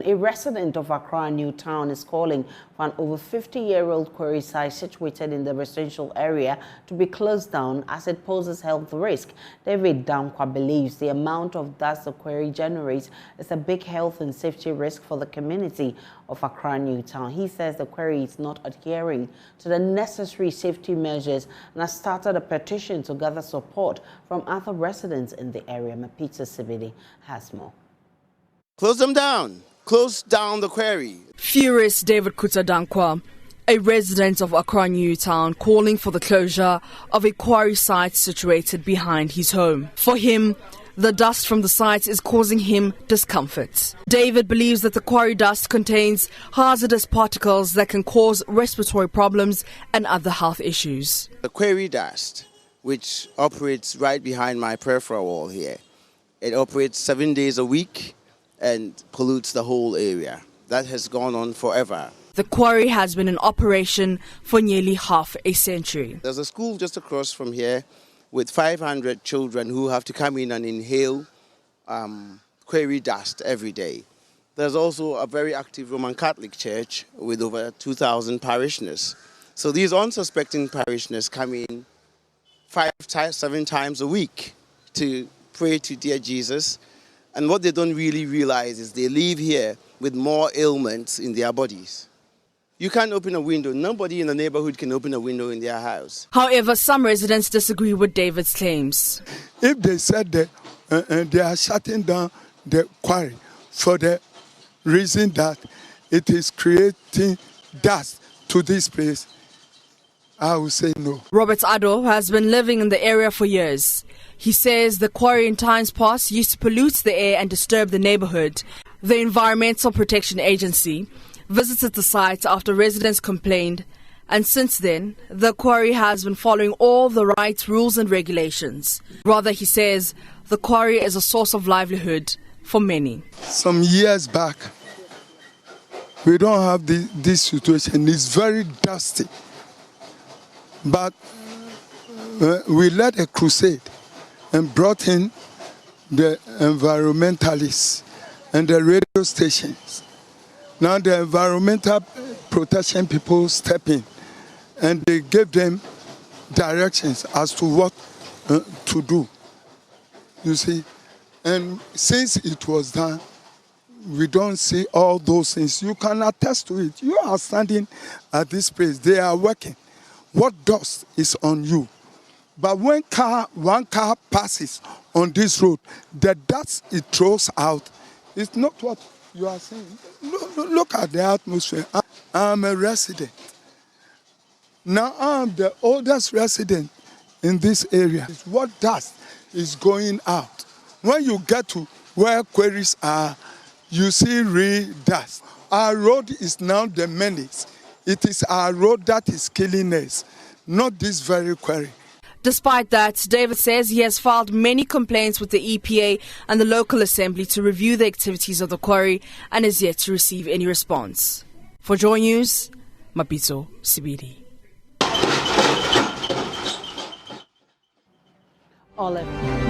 A resident of Accra New Town is calling for an over 50-year-old quarry site situated in the residential area to be closed down as it poses health risk. David Dankwa believes the amount of dust the quarry generates is a big health and safety risk for the community of Accra New Town. He says the quarry is not adhering to the necessary safety measures and has started a petition to gather support from other residents in the area. Mapita Sibidi has more. Close them down. Close down the quarry. Furious David Dankwa, a resident of Accra New Town, calling for the closure of a quarry site situated behind his home. For him, the dust from the site is causing him discomfort. David believes that the quarry dust contains hazardous particles that can cause respiratory problems and other health issues. The quarry dust, which operates right behind my peripheral wall here, it operates 7 days a week and pollutes the whole area. That has gone on forever. The quarry has been in operation for nearly half a century. There's a school just across from here with 500 children who have to come in and inhale quarry dust every day. There's also a very active Roman Catholic church with over 2,000 parishioners. So these unsuspecting parishioners come in 5-7 times a week to pray to dear Jesus. And what they don't really realize is they live here with more ailments in their bodies. You can't open a window. Nobody in the neighborhood can open a window in their house. However, some residents disagree with David's claims. If they said that they are shutting down the quarry for the reason that it is creating dust to this place, I will say no. Robert Addo has been living in the area for years. He says the quarry in times past used to pollute the air and disturb the neighborhood. The Environmental Protection Agency visited the site after residents complained, and since then, the quarry has been following all the right rules and regulations. Rather, he says, the quarry is a source of livelihood for many. Some years back, we don't have this situation. It's very dusty. But we led a crusade and brought in the environmentalists and the radio stations. Now the environmental protection people step in and they give them directions as to what to do. You see, and since it was done, we don't see all those things. You can attest to it. You are standing at this place. They are working. What dust is on you? But when one car passes on this road, the dust it throws out is not what you are saying. Look at the atmosphere. I'm a resident. Now I'm the oldest resident in this area. What dust is going out? When you get to where quarries are, you see real dust. Our road is now the menace. It is our road that is killing us, not this very quarry. Despite that, David says he has filed many complaints with the EPA and the local assembly to review the activities of the quarry and is yet to receive any response. For Joy News, Mapita Sibidi. Olive.